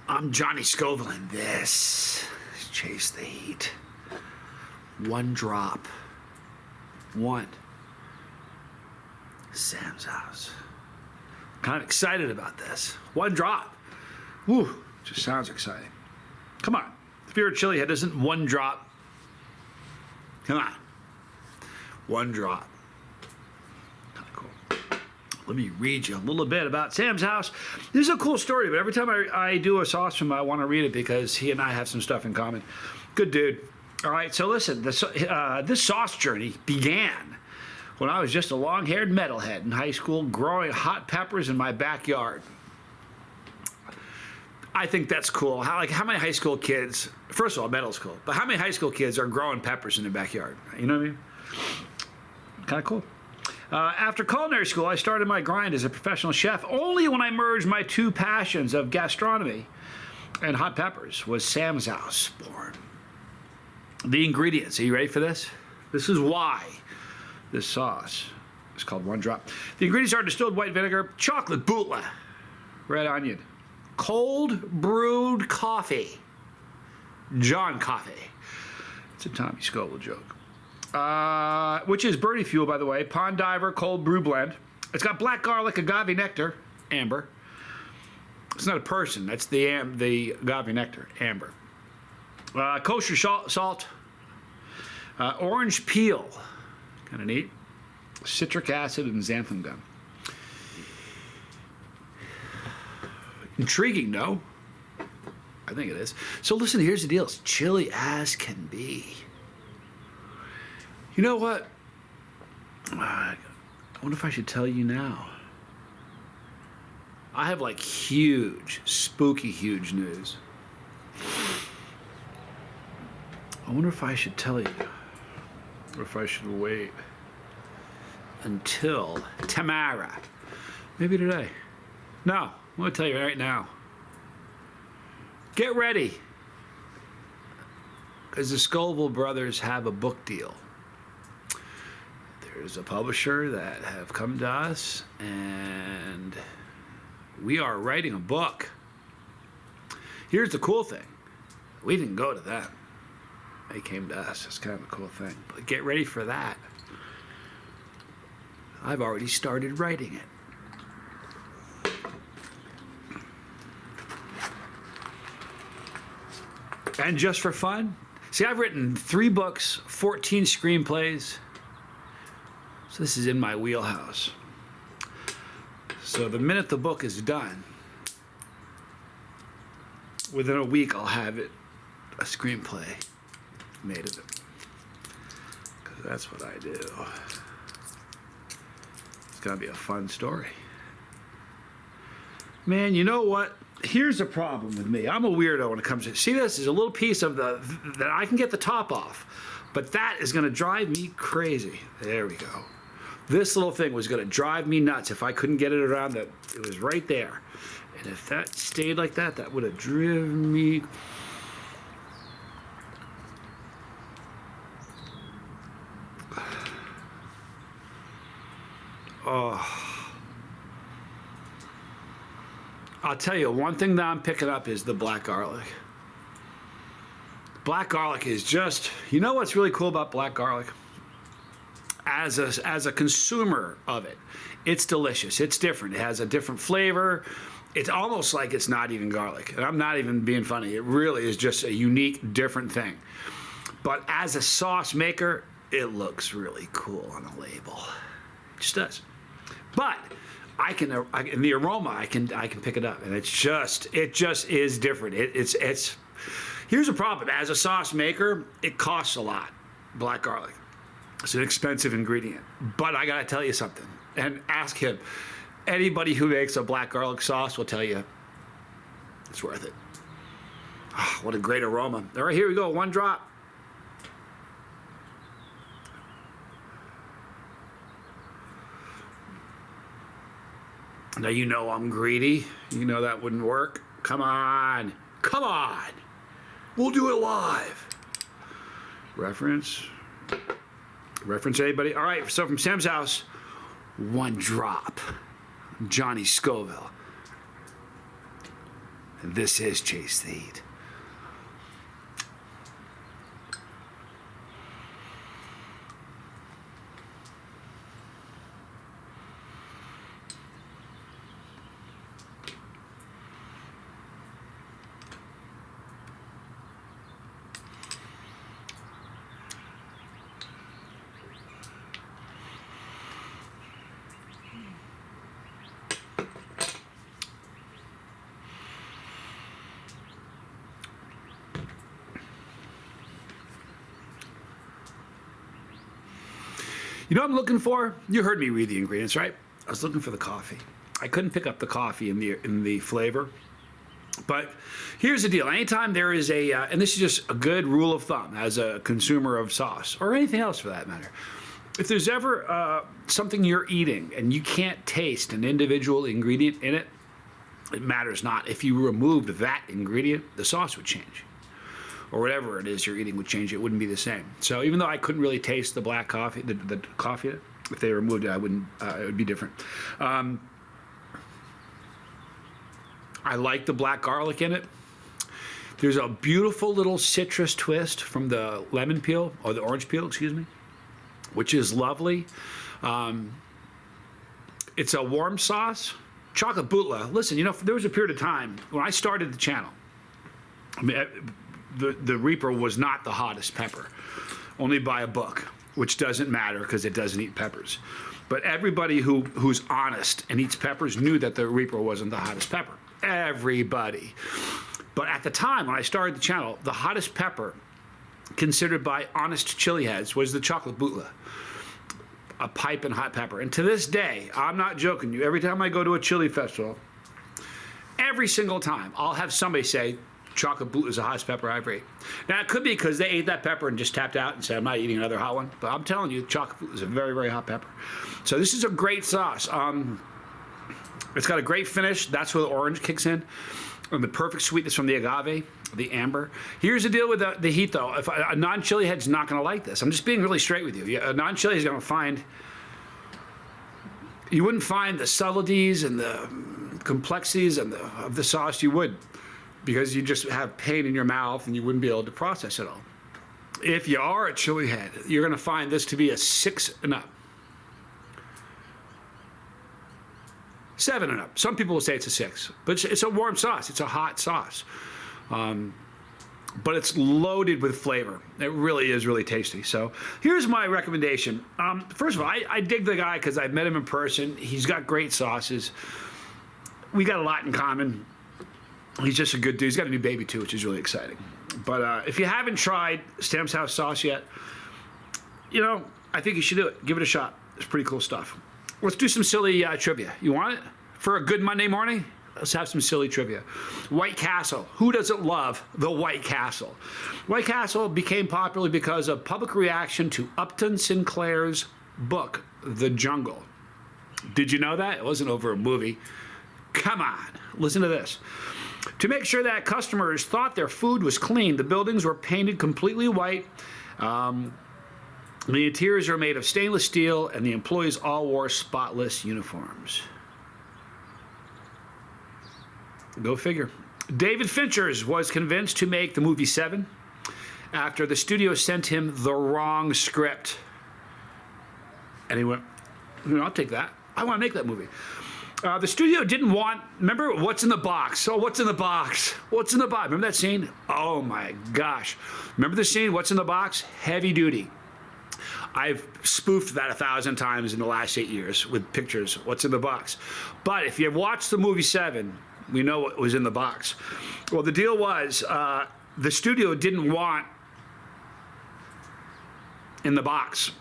I'm Johnny Scoville, and this is Chase the Heat. One drop. One. Sam's house. Kind of excited about this. One drop. Woo, just sounds exciting. Come on. If you're a chili head, isn't one drop? Come on. One drop. Kind of cool. Let me read you a little bit about Sam's house. This is a cool story, but every time I do a sauce from him, I want to read it because he and I have some stuff in common. Good dude. All right, so listen, this sauce journey began when I was just a long-haired metalhead in high school growing hot peppers in my backyard. I think that's cool. How many high school kids, first of all, metal's cool, but how many high school kids are growing peppers in their backyard? You know what I mean? Kind of cool. After culinary school, I started my grind as a professional chef. Only when I merged my two passions of gastronomy and hot peppers was Sam's house born. The ingredients, are you ready for this? This is why this sauce is called One Drop. The ingredients are distilled white vinegar, chocolate bootla, red onion, cold brewed coffee, John coffee. It's a Tommy Scoville joke. Which is birdie fuel, by the way. Pond Diver Cold Brew Blend. It's got black garlic, agave nectar, amber. It's not a person. That's the agave nectar, amber. Kosher salt. Orange peel. Kind of neat. Citric acid and xanthan gum. Intriguing, no? I think it is. So listen, here's the deal. It's chilly as can be. You know what? I wonder if I should tell you now. I have like huge, spooky, huge news. I wonder if I should tell you, or if I should wait until tomorrow. Maybe today. No, I'm going to tell you right now. Get ready. Because the Scoville brothers have a book deal. There's a publisher that have come to us, and we are writing a book. Here's the cool thing. We didn't go to them. They came to us. That's kind of a cool thing. But get ready for that. I've already started writing it. And just for fun, see, I've written 3 books, 14 screenplays. So this is in my wheelhouse. So the minute the book is done, within a week I'll have it, a screenplay made of it. Because that's what I do. It's gonna be a fun story. Man, you know what? Here's the problem with me. I'm a weirdo when it comes to, see, this is a little piece of that I can get the top off, but that is gonna drive me crazy. There we go. This little thing was gonna drive me nuts if I couldn't get it around that. It was right there. And if that stayed like that, that would have driven me. Oh. I'll tell you, one thing that I'm picking up is the black garlic. Black garlic is just, you know what's really cool about black garlic? As a consumer of it, it's delicious. It's different. It has a different flavor. It's almost like it's not even garlic. And I'm not even being funny. It really is just a unique, different thing. But as a sauce maker, it looks really cool on a label. It just does. But in the aroma, I can pick it up, and it just is different. It's here's the problem. As a sauce maker, it costs a lot. Black garlic. It's an expensive ingredient, but I gotta tell you something, and ask him. Anybody who makes a black garlic sauce will tell you it's worth it. Oh, what a great aroma. All right, here we go, one drop. Now you know I'm greedy. You know that wouldn't work. Come on, come on. We'll do it live. Reference anybody? All right, so from Sam's house, one drop. Johnny Scoville. and this is Chase the Heat. You know what I'm looking for? You heard me read the ingredients, right? I was looking for the coffee. I couldn't pick up the coffee in the flavor. But here's the deal. Anytime there is and this is just a good rule of thumb as a consumer of sauce, or anything else for that matter. If there's ever something you're eating and you can't taste an individual ingredient in it, it matters not. If you removed that ingredient, the sauce would change. Or whatever it is you're eating would change. It wouldn't be the same. So even though I couldn't really taste the black coffee, the coffee, if they removed it, I wouldn't. It would be different. I like the black garlic in it. There's a beautiful little citrus twist from the lemon peel, or the orange peel, excuse me, which is lovely. It's a warm sauce. Chocolate bootla. Listen, you know, there was a period of time when I started the channel. I mean, the Reaper was not the hottest pepper, only by a book, which doesn't matter because it doesn't eat peppers. But everybody who's honest and eats peppers knew that the Reaper wasn't the hottest pepper. Everybody. But at the time when I started the channel, the hottest pepper considered by honest chili heads was the chocolate bootla, a piping hot pepper. And to this day, I'm not joking you, every time I go to a chili festival, every single time I'll have somebody say, chocolate bootla is the hottest pepper I've ever ate. Now, it could be because they ate that pepper and just tapped out and said, I'm not eating another hot one. But I'm telling you, chocolate bootla is a very, very hot pepper. So this is a great sauce. It's got a great finish. That's where the orange kicks in. And the perfect sweetness from the agave, the amber. Here's the deal with the heat, though. If a non-chili head's not going to like this. I'm just being really straight with you. A non-chili is going to find... You wouldn't find the subtleties and the complexities of the sauce. You would. Because you just have pain in your mouth and you wouldn't be able to process it all. If you are a chili head, you're going to find this to be a 6 and up. 7 and up. Some people will say it's a 6, but it's a warm sauce. It's a hot sauce. But it's loaded with flavor. It really is really tasty. So here's my recommendation. First of all, I dig the guy because I've met him in person. He's got great sauces. We got a lot in common. He's just a good dude. He's got a new baby too, which is really exciting. But if you haven't tried Stamps House sauce yet, you know, I think you should do it. Give it a shot. It's pretty cool stuff. Let's do some silly trivia. You want it? For a good Monday morning? Let's have some silly trivia. White Castle. Who doesn't love the White Castle? White Castle became popular because of public reaction to Upton Sinclair's book, The Jungle. Did you know that? It wasn't over a movie. Come on. Listen to this. To make sure that customers thought their food was clean, the buildings were painted completely white. The interiors were made of stainless steel, and the employees all wore spotless uniforms. Go figure. David Fincher was convinced to make the movie Seven after the studio sent him the wrong script. And he went, I'll take that. I want to make that movie. The studio didn't want, remember, what's in the box? Oh, what's in the box? What's in the box? Remember that scene? Oh my gosh. Remember the scene, what's in the box? Heavy duty. I've spoofed that 1,000 times in the last 8 years with pictures, what's in the box. But if you've watched the movie Seven, we know what was in the box. Well, the deal was the studio didn't want in the box.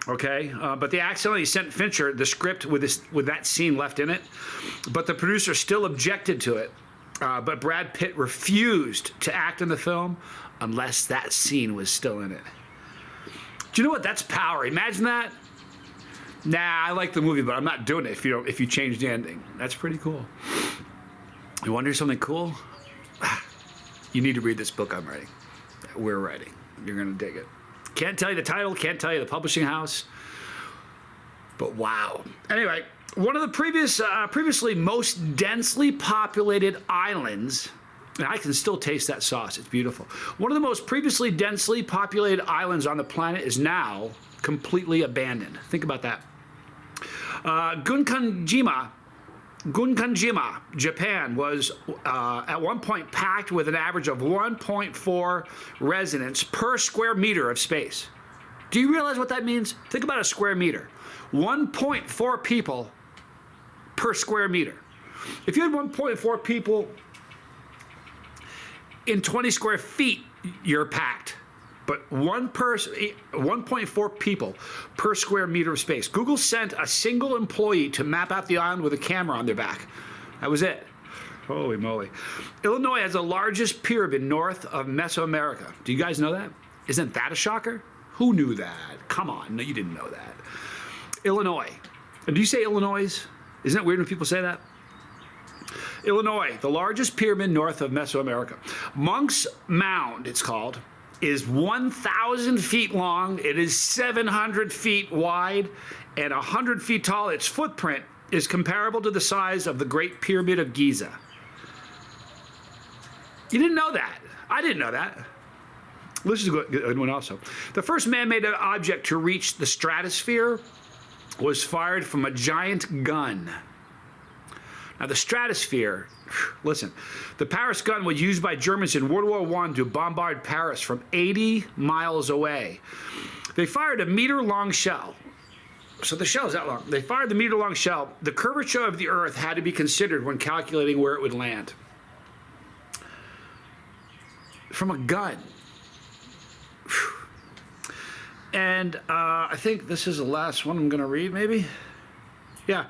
Okay, but they accidentally sent Fincher the script with that scene left in it, but the producer still objected to it. But Brad Pitt refused to act in the film unless that scene was still in it. Do you know what? That's power. Imagine that. Nah, I like the movie, but I'm not doing it if you change the ending. That's pretty cool. You want to hear something cool? You need to read this book I'm writing. We're writing. You're gonna dig it. Can't tell you the title, can't tell you the publishing house, but wow. Anyway, One of the previously most densely populated islands, and I can still taste that sauce, it's beautiful. One of the most previously densely populated islands on the planet is now completely abandoned. Think about that. Gunkanjima, Japan was at one point packed with an average of 1.4 residents per square meter of space. Do you realize what that means? Think about a square meter. 1.4 people per square meter. If you had 1.4 people in 20 square feet, you're packed. But 1.4 people per square meter of space. Google sent a single employee to map out the island with a camera on their back. That was it. Holy moly. Illinois has the largest pyramid north of Mesoamerica. Do you guys know that? Isn't that a shocker? Who knew that? Come on, no, you didn't know that. Illinois. Do you say Illinois? Isn't it weird when people say that? Illinois, the largest pyramid north of Mesoamerica. Monk's Mound, it's called, is 1,000 feet long. It is 700 feet wide and 100 feet tall. Its footprint is comparable to the size of the Great Pyramid of Giza. You didn't know that. I didn't know that. This is a good one also. The first man-made object to reach the stratosphere was fired from a giant gun. Now, the stratosphere, listen, the Paris gun was used by Germans in World War I to bombard Paris from 80 miles away. They fired a meter-long shell. So the shell is that long. They fired the meter-long shell. The curvature of the Earth had to be considered when calculating where it would land. From a gun. And I think this is the last one I'm going to read, maybe? Yeah.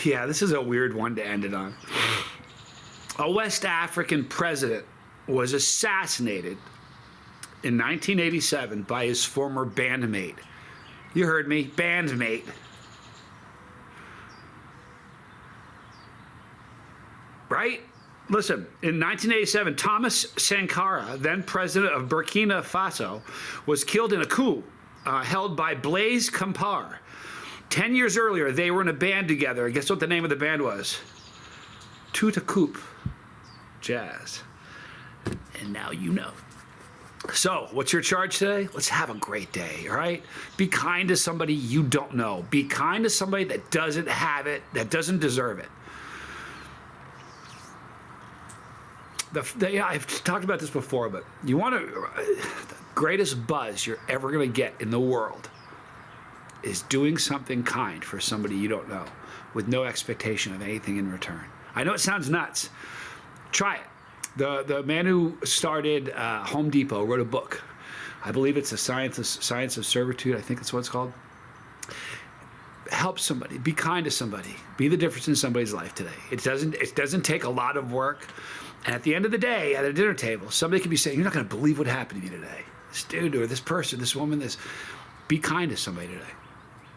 Yeah, this is a weird one to end it on. A West African president was assassinated in 1987 by his former bandmate. You heard me, bandmate. Right? Listen, in 1987, Thomas Sankara, then president of Burkina Faso, was killed in a coup held by Blaise Compaoré. 10 years earlier, they were in a band together. Guess what the name of the band was? Tout à Coup Jazz. And now you know. So, what's your charge today? Let's have a great day, all right? Be kind to somebody you don't know. Be kind to somebody that doesn't have it, that doesn't deserve it. Yeah, I've talked about this before, but you want to, the greatest buzz you're ever going to get in the world is doing something kind for somebody you don't know with no expectation of anything in return. I know it sounds nuts. Try it. The man who started Home Depot wrote a book. I believe it's the Science of Servitude. I think that's what it's called. Help somebody. Be kind to somebody. Be the difference in somebody's life today. It doesn't take a lot of work. And at the end of the day, at a dinner table, somebody could be saying, "You're not going to believe what happened to me today. This dude or this person, this woman, this." Be kind to somebody today.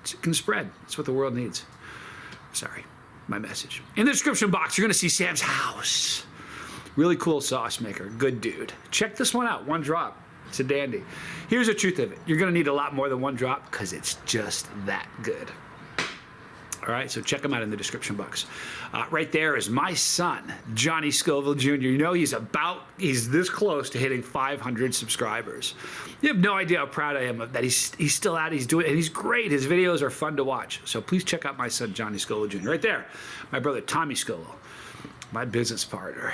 It can spread. It's what the world needs. Sorry, my message. In the description box, you're going to see Sam's house. Really cool sauce maker. Good dude. Check this one out. One drop. It's a dandy. Here's the truth of it. You're going to need a lot more than one drop because it's just that good. All right, so check him out in the description box. Right there is my son, Johnny Scoville Jr. You know he's this close to hitting 500 subscribers. You have no idea how proud I am of that. He's still out, he's doing it, and he's great. His videos are fun to watch. So please check out my son, Johnny Scoville Jr. Right there, my brother, Tommy Scoville, my business partner.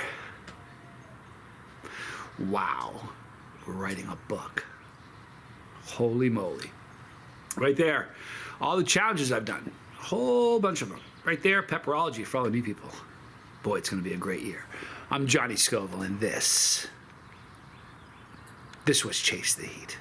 Wow, we're writing a book. Holy moly. Right there, all the challenges I've done. Whole bunch of them. Right there, Pepperology for all the new people. Boy, it's going to be a great year. I'm Johnny Scoville, and this was Chase the Heat.